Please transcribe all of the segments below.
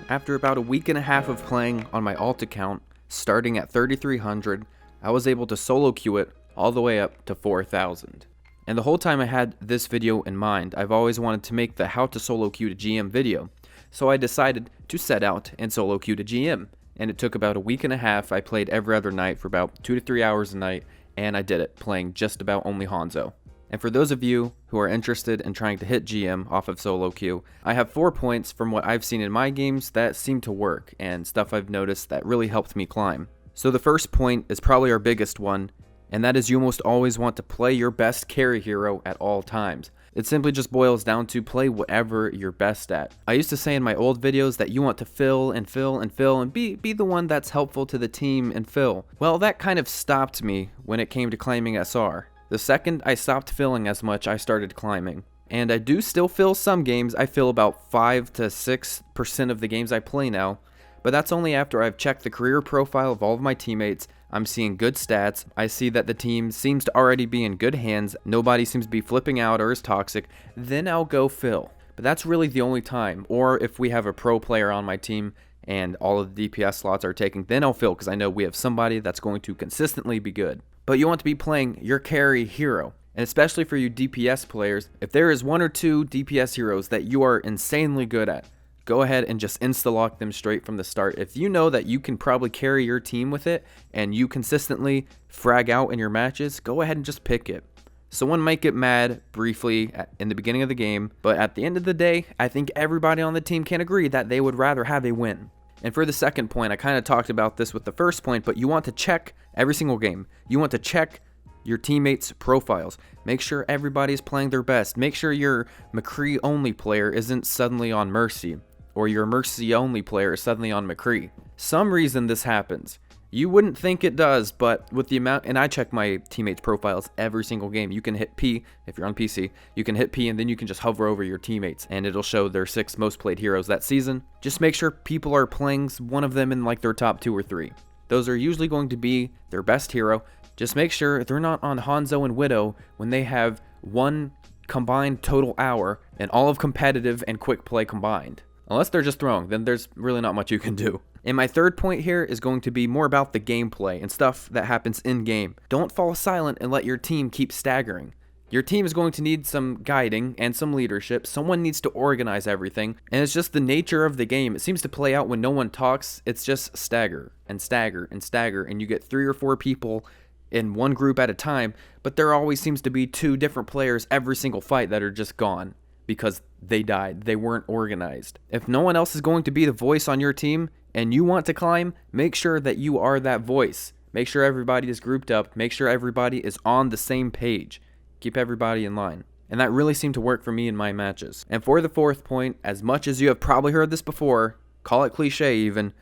After about a week and a half of playing on my alt account, starting at 3300, I was able to solo queue it all the way up to 4000. And the whole time I had this video in mind, I've always wanted to make the how to solo queue to GM video. So I decided to set out and solo queue to GM. And it took about a week and a half. I played every other night for about 2 to 3 hours a night, and I did it, playing just about only Hanzo. And for those of you who are interested in trying to hit GM off of solo queue, I have 4 points from what I've seen in my games that seem to work, and stuff I've noticed that really helped me climb. So the first point is probably our biggest one, and that is you almost always want to play your best carry hero at all times. It simply just boils down to play whatever you're best at. I used to say in my old videos that you want to fill and fill and fill and be the one that's helpful to the team and fill. Well, that kind of stopped me when it came to claiming SR. The second I stopped filling as much, I started climbing. And I do still fill some games. I fill about 5 to 6% of the games I play now. But that's only after I've checked the career profile of all of my teammates. I'm seeing good stats. I see that the team seems to already be in good hands. Nobody seems to be flipping out or is toxic. Then I'll go fill. But that's really the only time. Or if we have a pro player on my team and all of the DPS slots are taken, then I'll fill because I know we have somebody that's going to consistently be good. But you want to be playing your carry hero. And especially for you DPS players, if there is 1 or 2 DPS heroes that you are insanely good at, go ahead and just insta-lock them straight from the start. If you know that you can probably carry your team with it and you consistently frag out in your matches, go ahead and just pick it. Someone might get mad briefly in the beginning of the game, but at the end of the day, I think everybody on the team can agree that they would rather have a win. And for the second point, I kind of talked about this with the first point, but you want to check every single game. You want to check your teammates' profiles. Make sure everybody's playing their best. Make sure your McCree only player isn't suddenly on Mercy, or your Mercy only player is suddenly on McCree. Some reason this happens. You wouldn't think it does, but with the amount, and I check my teammates' profiles every single game. You can hit P, if you're on PC, you can hit P and then you can just hover over your teammates and it'll show their 6 most played heroes that season. Just make sure people are playing one of them in like their top 2 or 3. Those are usually going to be their best hero. Just make sure they're not on Hanzo and Widow when they have 1 combined total hour and all of competitive and quick play combined. Unless they're just throwing, then there's really not much you can do. And my third point here is going to be more about the gameplay and stuff that happens in-game. Don't fall silent and let your team keep staggering. Your team is going to need some guiding and some leadership. Someone needs to organize everything, and it's just the nature of the game. It seems to play out when no one talks. It's just stagger and stagger and stagger, and you get 3 or 4 people in one group at a time, but there always seems to be 2 different players every single fight that are just gone because they died. They weren't organized. If no one else is going to be the voice on your team and you want to climb, make sure that you are that voice. Make sure everybody is grouped up. Make sure everybody is on the same page. Keep everybody in line. And that really seemed to work for me in my matches. And for the fourth point, as much as you have probably heard this before, call it cliche even,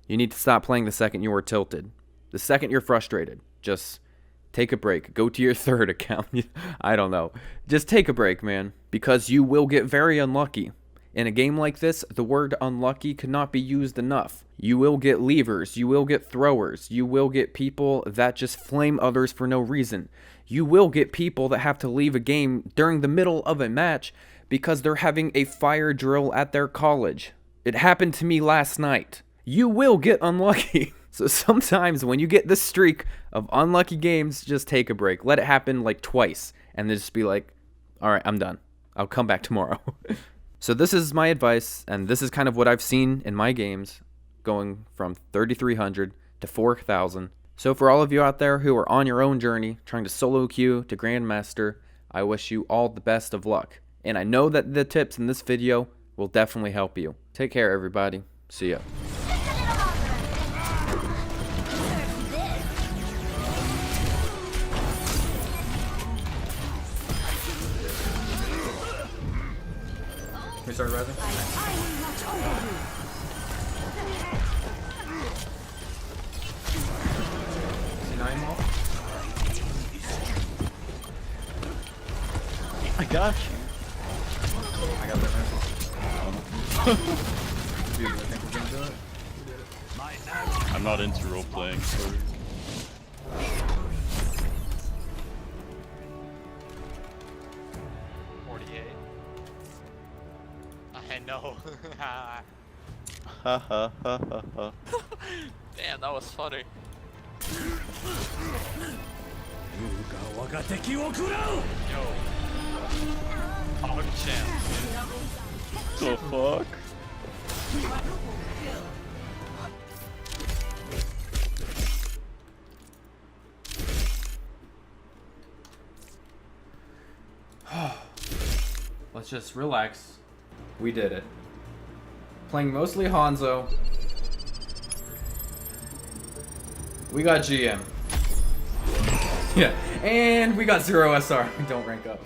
you need to stop playing the second you are tilted. The second you're frustrated, just take a break. Go to your third account. I don't know. Just take a break, man. Because you will get very unlucky. In a game like this, the word unlucky could not be used enough. You will get leavers. You will get throwers. You will get people that just flame others for no reason. You will get people that have to leave a game during the middle of a match because they're having a fire drill at their college. It happened to me last night. You will get unlucky. So sometimes when you get this streak of unlucky games, just take a break. Let it happen like twice and then just be like, all right, I'm done. I'll come back tomorrow. So this is my advice, and this is kind of what I've seen in my games going from 3,300 to 4,000. So for all of you out there who are on your own journey, trying to solo queue to Grandmaster, I wish you all the best of luck. And I know that the tips in this video will definitely help you. Take care, everybody. See ya. We start rising? C9 wall? I got you. I got that man. Dude, I think we're gonna do it. I'm not into role playing, so. 48. I know. ha ha ha ha ha. Damn, that was funny. Yo. Oh, champ. The fuck? Let's just relax. We did it. Playing mostly Hanzo. We got GM. Yeah, and we got 0 SR. We don't rank up.